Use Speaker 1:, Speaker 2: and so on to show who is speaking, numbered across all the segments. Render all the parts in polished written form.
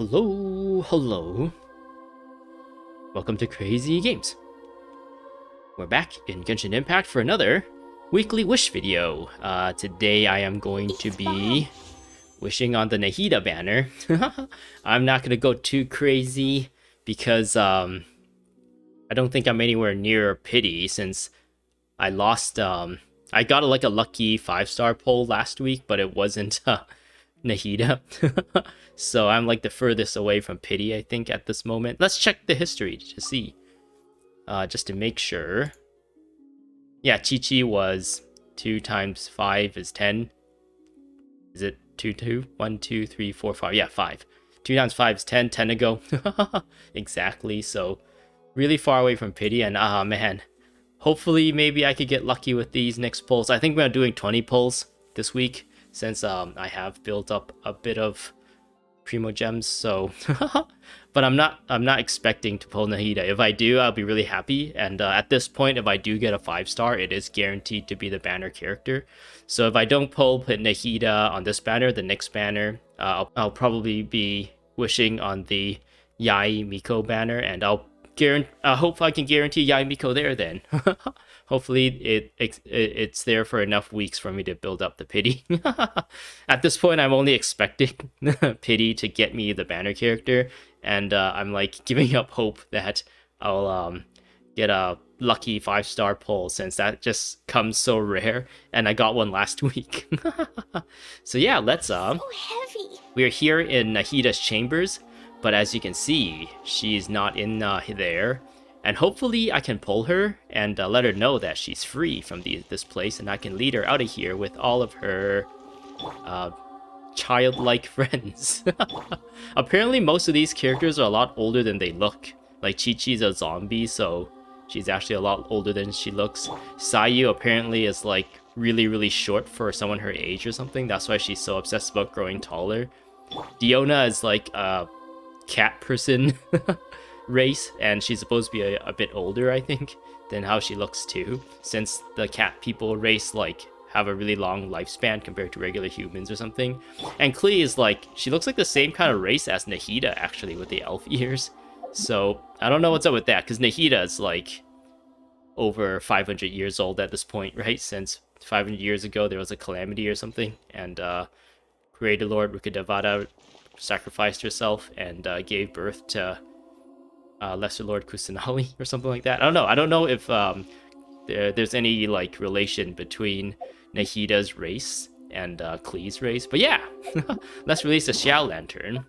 Speaker 1: Hello, hello. Welcome to Crazy Games. We're back in Genshin Impact for another weekly wish video. Today I am going to be wishing on the Nahida banner. I'm not gonna go too crazy because I don't think I'm anywhere near pity since I lost. I got like a lucky 5-star pull last week, but it wasn't Nahida. So I'm like the furthest away from pity, I think, at this moment. Let's check the history to see. Just to make sure. Yeah, Chi-Chi was 2 times 5 is 10. Is it 2, 2? 1, 2, 3, 4, 5. Yeah, 5. 2 times 5 is 10. 10 to go. Exactly. So really far away from pity. And man. Hopefully, maybe I could get lucky with these next pulls. I think we're doing 20 pulls this week since I have built up a bit of Primo Gems. So, but I'm not expecting to pull Nahida. If I do, I'll be really happy. And at this point, if I do get a 5-star, it is guaranteed to be the banner character. So if I don't pull Nahida on this banner, the next banner, I'll probably be wishing on the Yai Miko banner, and I hope I can guarantee Yai Miko there then. Hopefully it's there for enough weeks for me to build up the pity. At this point, I'm only expecting pity to get me the banner character, and I'm like giving up hope that I'll get a lucky 5-star pull since that just comes so rare, and I got one last week. So yeah, let's
Speaker 2: So heavy.
Speaker 1: we're here in Nahida's chambers. But as you can see, she's not in there. And hopefully I can pull her and let her know that she's free from this place. And I can lead her out of here with all of her childlike friends. Apparently most of these characters are a lot older than they look. Like Chi-Chi's a zombie, so she's actually a lot older than she looks. Sayu apparently is like really, really short for someone her age or something. That's why she's so obsessed about growing taller. Diona is like cat person race, and she's supposed to be a bit older, I think, than how she looks too, since the cat people race like have a really long lifespan compared to regular humans or something. And Klee is like, she looks like the same kind of race as Nahida actually, with the elf ears. So I don't know what's up with that, because Nahida is like over 500 years old at this point, right? Since 500 years ago there was a calamity or something, and Creator Lord Rukkhadevata sacrificed herself and gave birth to Lesser Lord Kusanali or something like that. I don't know if there's any like relation between Nahida's race and Klee's race, but yeah. Let's release a Xiao Lantern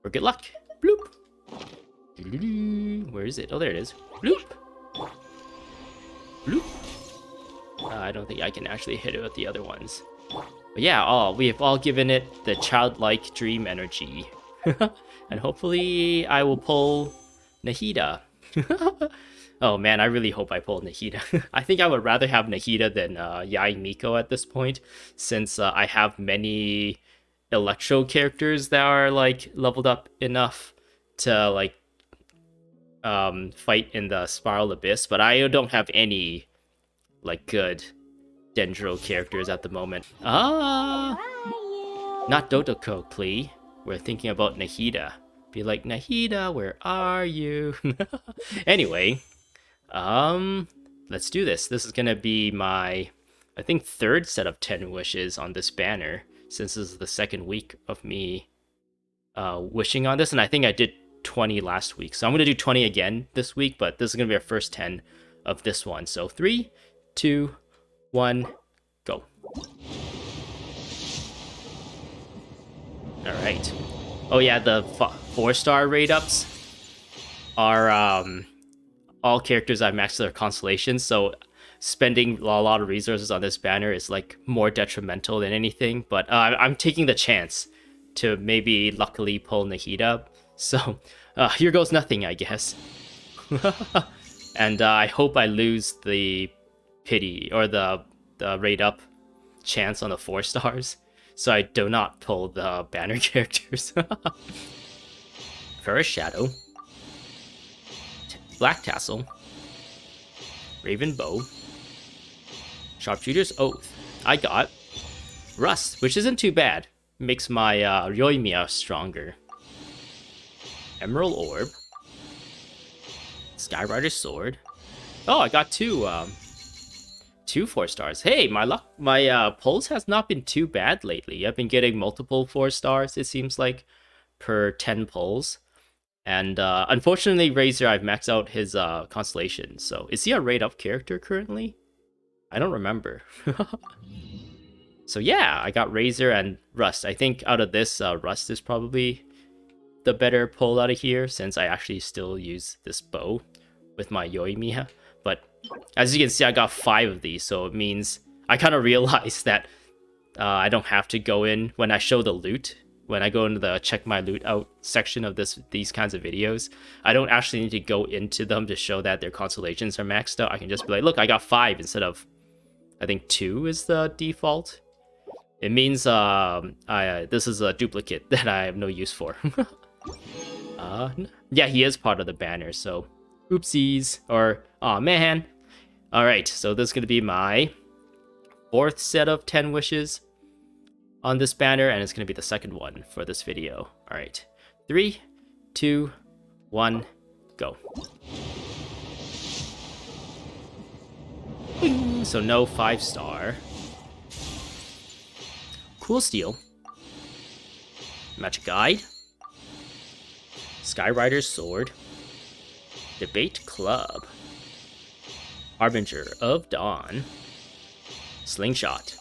Speaker 1: for good luck. Bloop. Where is it? Oh, there it is. Bloop. Bloop. I don't think I can actually hit it with the other ones. But yeah, we have all given it the childlike dream energy. And hopefully I will pull Nahida. Oh man, I really hope I pull Nahida. I think I would rather have Nahida than Yai Miko at this point, since I have many Electro characters that are like leveled up enough to like fight in the Spiral Abyss, but I don't have any like good Dendro characters at the moment. Not Dotoko, Klee. We're thinking about Nahida. Be like, Nahida, where are you? Anyway, let's do this. This is gonna be my, I think, 3rd set of 10 wishes on this banner, since this is the 2nd week of me wishing on this, and I think I did 20 last week. So I'm gonna do 20 again this week, but this is gonna be our first 10 of this one. So 3, 2, 1, go. All right. Oh yeah, the 4-star raid ups are all characters I've maxed their constellations, so spending a lot of resources on this banner is like more detrimental than anything. But I'm taking the chance to maybe luckily pull Nahida. So here goes nothing, I guess. And I hope I lose the pity or the raid up chance on the 4 stars, so I do not pull the banner characters. Ferrous Shadow, Black Tassel, Raven Bow, Sharpshooter's Oath. I got Rust, which isn't too bad. makes my Yoimiya stronger. Emerald Orb. Skyrider's Sword. Oh, I got two 4-stars. Hey, my pulls has not been too bad lately. I've been getting multiple 4-stars, it seems like, per 10 pulls. And unfortunately, Razor, I've maxed out his constellation. So is he a rate up character currently? I don't remember. So yeah, I got Razor and Rust. I think out of this, Rust is probably the better pull out of here, since I actually still use this bow with my Yoimiya. But as you can see, I got 5 of these, so it means I kind of realized that I don't have to go in when I show the loot. When I go into the check my loot out section of these kinds of videos, I don't actually need to go into them to show that their constellations are maxed out. I can just be like, look, I got 5 instead of, I think 2 is the default. It means this is a duplicate that I have no use for. Yeah, he is part of the banner, so oopsies, or aw man. Alright, so this is going to be my 4th set of 10 wishes on this banner, and it's going to be the 2nd one for this video. Alright, 3, 2, 1, go. Bing. So no 5-star. Cool Steel. Magic Guide. Skyrider's Sword. Debate Club. Harbinger of Dawn. Slingshot.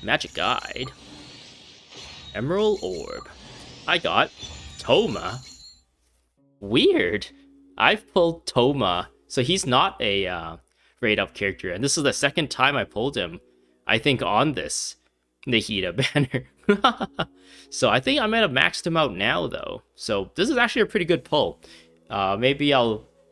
Speaker 1: Magic Guide. Emerald Orb. I got Toma. Weird. I've pulled Toma. So he's not a rate up character. And this is the 2nd time I pulled him, I think, on this Nahida banner. So I think I might have maxed him out now, though. So this is actually a pretty good pull. Maybe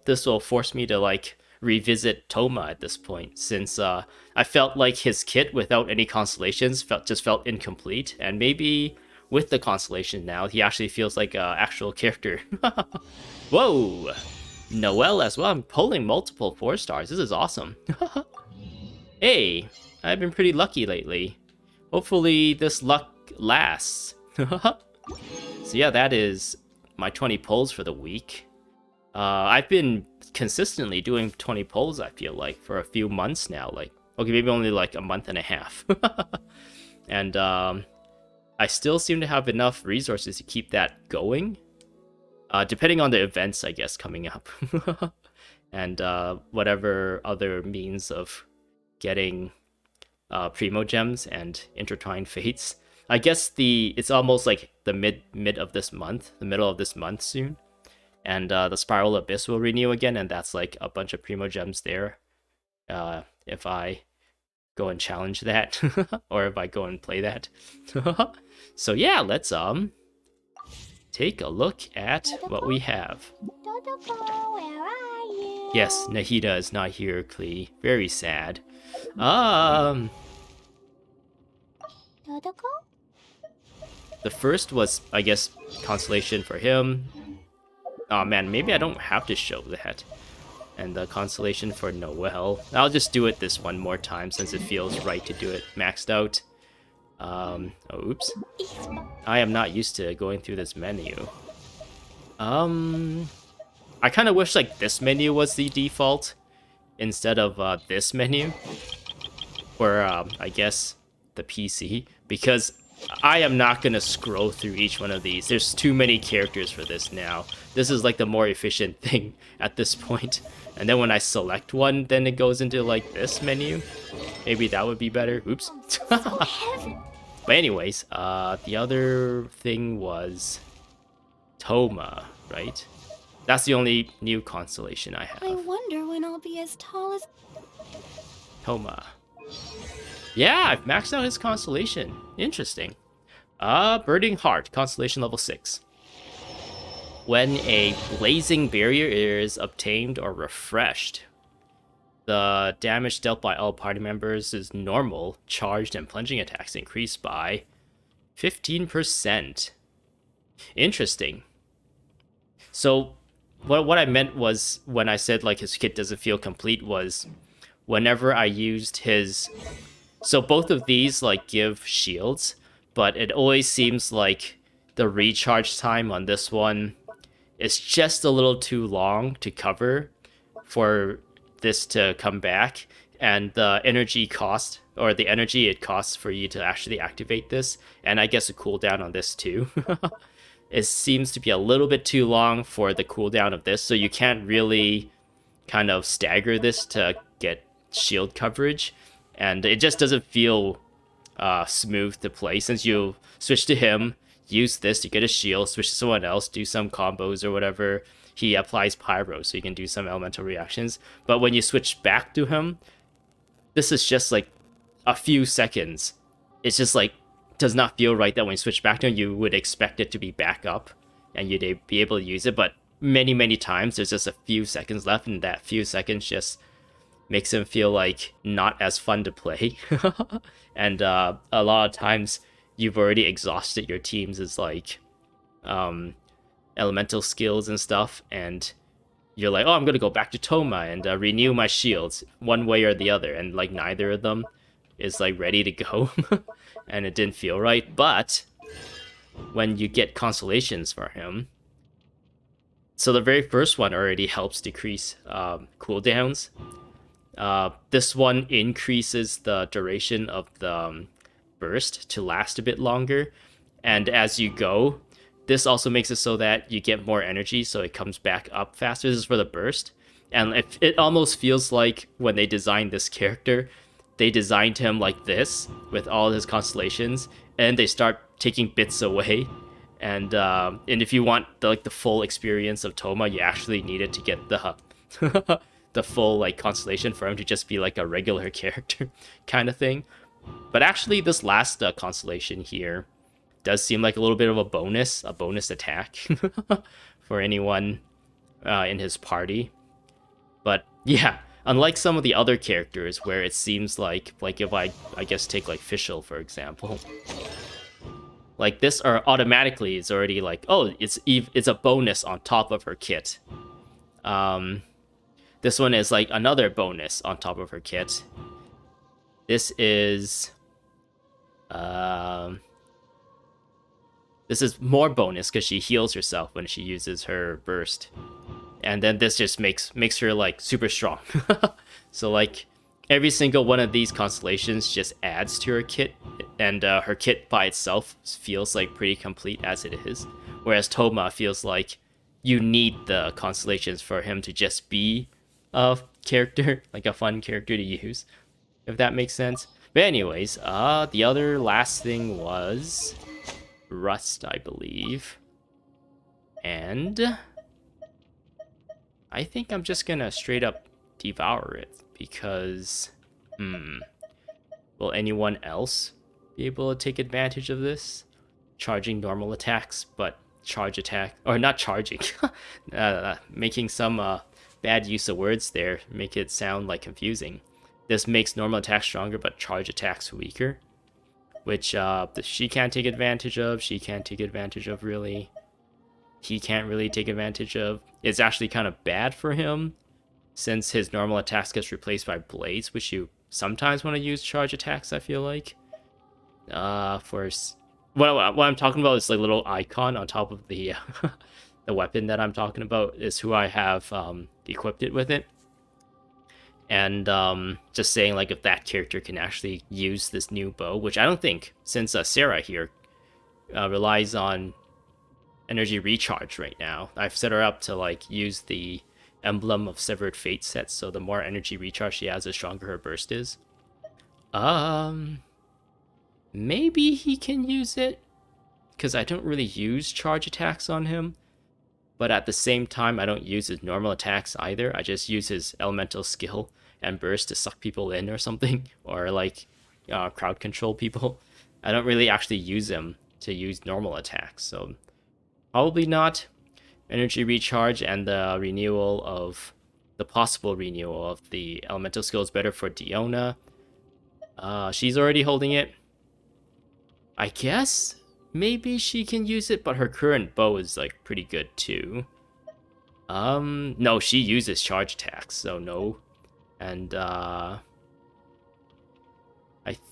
Speaker 1: this will force me to like revisit Toma at this point, since I felt like his kit without any constellations just felt incomplete, and maybe with the constellation now, he actually feels like an actual character. Whoa! Noelle as well. I'm pulling multiple 4-stars. This is awesome. Hey, I've been pretty lucky lately. Hopefully this luck lasts. So yeah, that is my 20 pulls for the week. I've been consistently doing 20 pulls, I feel like, for a few months now. Like, okay, maybe only like a month and a half. And I still seem to have enough resources to keep that going. Depending on the events, I guess, coming up. And whatever other means of getting Primo Gems and Intertwined Fates. I guess it's almost like the mid of this month, the middle of this month soon. And the Spiral Abyss will renew again, and that's like a bunch of Primo Gems there. If I go and challenge that, or if I go and play that. So yeah, let's take a look at what we have.
Speaker 2: Totoko, where are you?
Speaker 1: Yes, Nahida is not here, Klee. Very sad.
Speaker 2: Totoko?
Speaker 1: The first was, I guess, constellation for him. Oh man, maybe I don't have to show that. And the constellation for Noelle. I'll just do it this one more time since it feels right to do it maxed out. Oh, oops. I am not used to going through this menu. I kind of wish like this menu was the default instead of this menu. Or I guess the PC, because I am not going to scroll through each one of these. There's too many characters for this now. This is like the more efficient thing at this point. And then when I select one, then it goes into like this menu. Maybe that would be better. Oops. But anyways, the other thing was Toma, right? That's the only new constellation I have.
Speaker 2: I wonder when I'll be as tall as...
Speaker 1: Toma. Yeah, I've maxed out his constellation. Interesting. Burning Heart, constellation level 6. When a blazing barrier is obtained or refreshed, the damage dealt by all party members is normal, charged, and plunging attacks increase by 15%. Interesting. So, what I meant was, when I said like his kit doesn't feel complete, was whenever I used his... So both of these like give shields, but it always seems like the recharge time on this one is just a little too long to cover for this to come back, and the energy cost, or the energy it costs for you to actually activate this, and I guess a cooldown on this too. It seems to be a little bit too long for the cooldown of this, so you can't really kind of stagger this to get shield coverage, and it just doesn't feel smooth to play since you switch to him, use this to get a shield, switch to someone else, do some combos or whatever. He applies pyro, so you can do some elemental reactions. But when you switch back to him, this is just like a few seconds. It's just like does not feel right that when you switch back to him, you would expect it to be back up and you'd be able to use it. But many times there's just a few seconds left, and that few seconds just makes him feel like not as fun to play. And a lot of times you've already exhausted your team's like elemental skills and stuff, and you're like, oh, I'm gonna go back to Toma and renew my shields one way or the other, and like neither of them is like ready to go. And it didn't feel right. But when you get constellations for him, so the very first one already helps decrease cooldowns. This one increases the duration of the burst to last a bit longer, and as you go, this also makes it so that you get more energy, so it comes back up faster. This is for the burst, and it almost feels like when they designed this character, they designed him like this with all his constellations, and they start taking bits away. And if you want the full experience of Toma, you actually needed to get the the full like constellation for him to just be like a regular character kind of thing. But actually, this last constellation here does seem like a little bit of a bonus attack for anyone in his party. But yeah, unlike some of the other characters where it seems like if I guess take like Fischl for example, like this are automatically is already like, oh, it's a bonus on top of her kit. This one is like another bonus on top of her kit. This is more bonus because she heals herself when she uses her burst. And then this just makes her like super strong. So like every single one of these constellations just adds to her kit, and her kit by itself feels like pretty complete as it is. Whereas Toma feels like you need the constellations for him to just be a character, like a fun character to use, if that makes sense. But anyways, the other last thing was Rust, I believe. And I think I'm just gonna straight up devour it because, will anyone else be able to take advantage of this? Charging normal attacks, but charge attack, or not charging, making some bad use of words there, make it sound like confusing. This makes normal attacks stronger, but charge attacks weaker, which she can't take advantage of, she can't take advantage of really. He can't really take advantage of. It's actually kind of bad for him, since his normal attacks gets replaced by blades, which you sometimes want to use charge attacks, I feel like. What I'm talking about is like little icon on top of the the weapon that I'm talking about is who I have equipped it with it. And just saying like if that character can actually use this new bow, which I don't think, since Sarah here relies on energy recharge right now. I've set her up to like use the Emblem of Severed Fate set, so the more energy recharge she has, the stronger her burst is. Maybe he can use it, because I don't really use charge attacks on him, but at the same time I don't use his normal attacks either. I just use his elemental skill and burst to suck people in or something, or like crowd control people. I don't really actually use him to use normal attacks, so probably not. Energy recharge and the renewal of the possible renewal of the elemental skill is better for Diona. She's already holding it. I guess maybe she can use it, but her current bow is like pretty good too. No, she uses charge attacks, so no. And I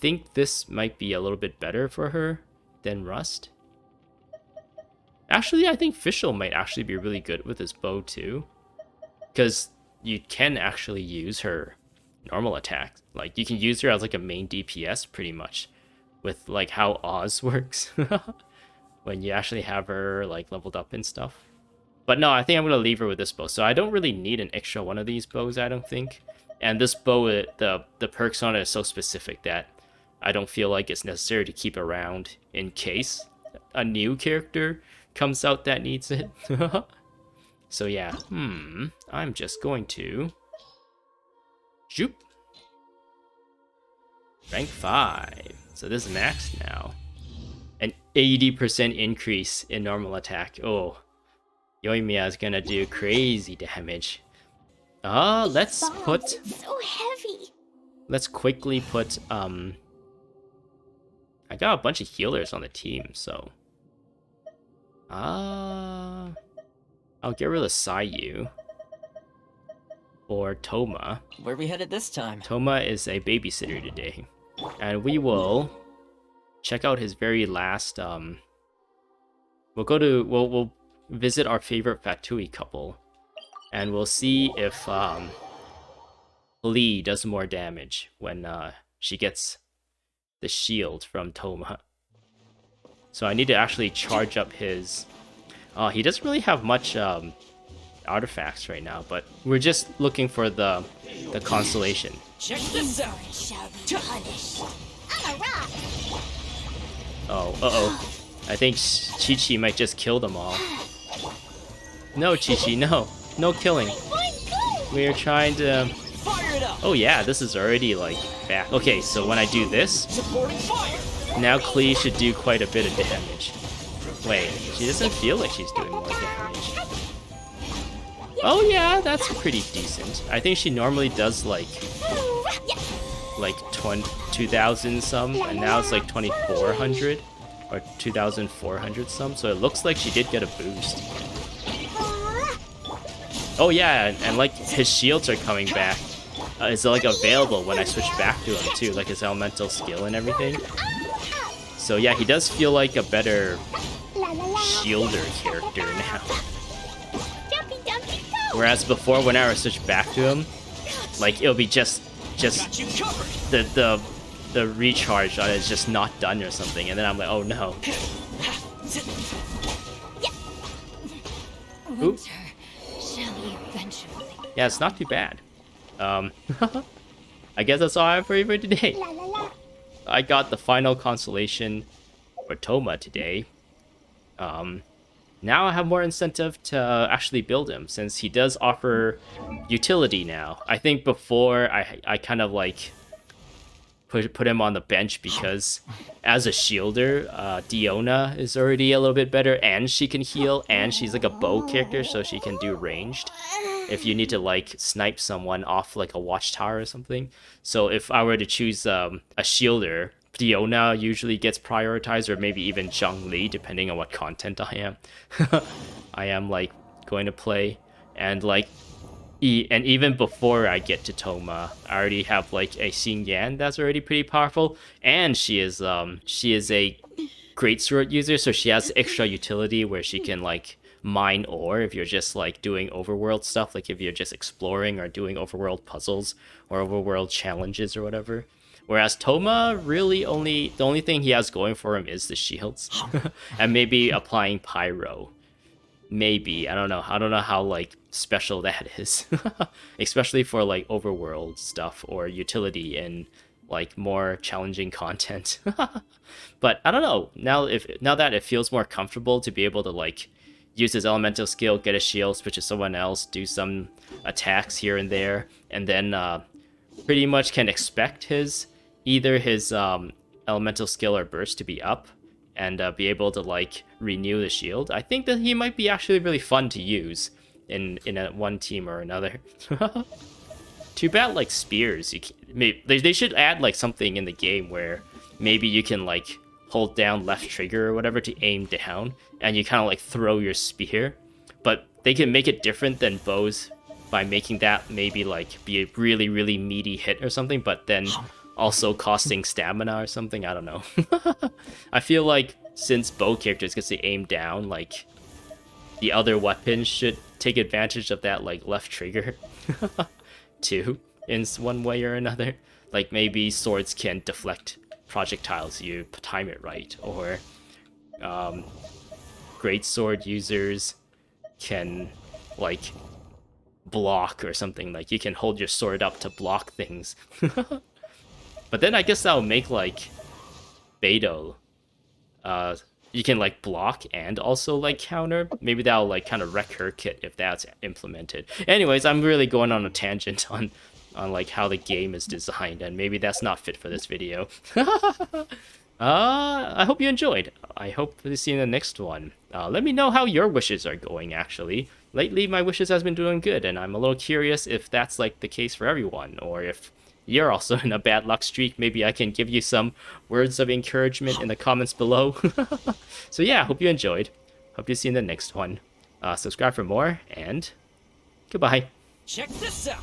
Speaker 1: think this might be a little bit better for her. than Rust. Actually, I think Fischl might actually be really good with his bow too, because you can actually use her normal attack. Like you can use her as like a main DPS pretty much, with like how Oz works when you actually have her like leveled up and stuff. But no, I think I'm gonna leave her with this bow. So I don't really need an extra one of these bows, I don't think. And this bow, the perks on it is so specific that I don't feel like it's necessary to keep around in case a new character comes out that needs it. So yeah, I'm just going to shoop. Rank 5. So this is max now. An 80% increase in normal attack. Oh, Yoimiya is gonna do crazy damage. Let's put...
Speaker 2: So heavy.
Speaker 1: Let's quickly put, I got a bunch of healers on the team, so... I'll get rid of Sayu. Or Toma.
Speaker 3: Where we headed this time?
Speaker 1: Toma is a babysitter today. And we will check out his very last, we'll visit our favorite Fatui couple. And we'll see if, Lee does more damage when, she gets the shield from Toma. So I need to actually charge up his... he doesn't really have much, artifacts right now, but we're just looking for the constellation.
Speaker 3: Check this out!
Speaker 2: Shall be punished. I'm a rock.
Speaker 1: Oh, I think Chi-Chi might just kill them all. No, Chi-Chi, no. No killing. We're trying to...
Speaker 3: Fire it up!
Speaker 1: Oh yeah, this is already, like, back. Okay, so when I do this,
Speaker 3: Supporting fire!
Speaker 1: now Klee should do quite a bit of damage. Wait, she doesn't feel like she's doing more damage. Oh yeah, that's pretty decent. I think she normally does, like 2,000 some, and now it's like 2,400 or 2,400 some, so it looks like she did get a boost. Oh yeah, and like his shields are coming back. It's like available when I switch back to him too, like his elemental skill and everything. So yeah, he does feel like a better shielder character now. Whereas before, when I switch back to him, like it'll be just the recharge on it is just not done or something, and then I'm like, oh no. Oop.
Speaker 2: Shall we eventually?
Speaker 1: Yeah, it's not too bad. I guess that's all I have for you for today. I got the final constellation for Toma today. Now I have more incentive to actually build him, since he does offer utility now. I think before I kind of like put him on the bench because as a shielder, Diona is already a little bit better, and she can heal, and she's like a bow character, so she can do ranged if you need to like snipe someone off like a watchtower or something. So if I were to choose a shielder, Diona usually gets prioritized, or maybe even Zhongli, depending on what content I am. I am like going to play, and like and even before I get to Toma, I already have like a Xing Yan that's already pretty powerful, and she is a greatsword user, so she has extra utility where she can like mine ore if you're just like doing overworld stuff, like if you're just exploring or doing overworld puzzles or overworld challenges or whatever. Whereas Toma, really the only thing he has going for him is the shields. And maybe applying pyro. Maybe. I don't know how like special that is. Especially for like overworld stuff or utility and like more challenging content. But I don't know. Now that it feels more comfortable to be able to like use his elemental skill, get a shield, switch to someone else, do some attacks here and there, and then pretty much can expect either his elemental skill or burst to be up, and be able to like renew the shield. I think that he might be actually really fun to use in one team or another. Too bad like spears. They should add like something in the game where maybe you can like hold down left trigger or whatever to aim down, and you kind of like throw your spear. But they can make it different than bows by making that maybe like be a really, really meaty hit or something, but then also costing stamina or something. I don't know. I feel like since both characters get to aim down, like the other weapon should take advantage of that like left trigger too, in one way or another. Like maybe swords can deflect projectiles, you time it right, or great sword users can like block or something, like you can hold your sword up to block things. But then I guess that'll make like Beidou, you can like block and also like counter. Maybe that'll like kind of wreck her kit if that's implemented. Anyways, I'm really going on a tangent on like how the game is designed, and maybe that's not fit for this video. I hope you enjoyed. I hope to see you in the next one. Let me know how your wishes are going, actually. Lately, my wishes has been doing good, and I'm a little curious if that's like the case for everyone, or if you're also in a bad luck streak. Maybe I can give you some words of encouragement in the comments below. So yeah, hope you enjoyed. Hope to see you in the next one. Subscribe for more, and goodbye.
Speaker 3: Check this out.